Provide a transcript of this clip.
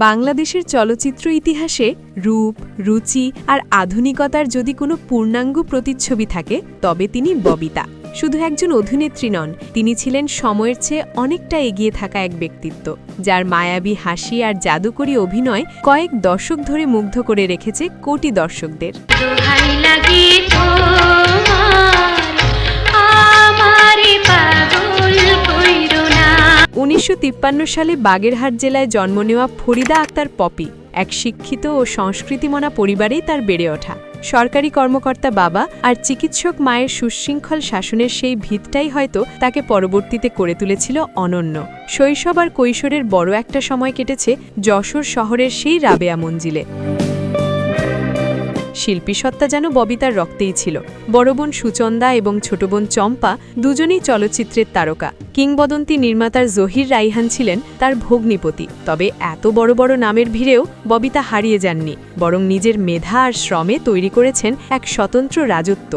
বাংলাদেশের চলচ্চিত্র ইতিহাসে রূপ, রুচি আর আধুনিকতার যদি কোনো পূর্ণাঙ্গ প্রতিচ্ছবি থাকে তবে তিনি ববিতা। শুধু একজন অভিনেত্রী নন, তিনি ছিলেন সময়ের চেয়ে অনেকটা এগিয়ে থাকা এক ব্যক্তিত্ব, যার মায়াবী হাসি আর জাদুকরী অভিনয় কয়েক দশক ধরে মুগ্ধ করে রেখেছে কোটি দর্শকদের। ১৯৫৩ সালে বাগেরহাট জেলায় জন্ম নেওয়া ফরিদা আক্তার পপি এক শিক্ষিত ও সংস্কৃতিমনা পরিবারেই তার বেড়ে ওঠা। সরকারি কর্মকর্তা বাবা আর চিকিৎসক মায়ের সুশৃঙ্খল শাসনের সেই ভিতটাই হয়তো তাকে পরবর্তীতে করে তুলেছিল অনন্য। শৈশব আর কৈশোরের বড় একটা সময় কেটেছে যশোর শহরের সেই রাবেয়া মঞ্জিলে। শিল্পীসত্তা যেন ববিতার রক্তেই ছিল। বড় বোন সুচন্দা এবং ছোট বোন চম্পা দুজনেই চলচ্চিত্রের তারকা। কিংবদন্তি নির্মাতার জহির রাইহান ছিলেন তার ভগ্নিপতি। তবে এত বড় বড় নামের ভিড়েও ববিতা হারিয়ে যাননি, বরং নিজের মেধা আর শ্রমে তৈরি করেছেন এক স্বতন্ত্র রাজত্ব।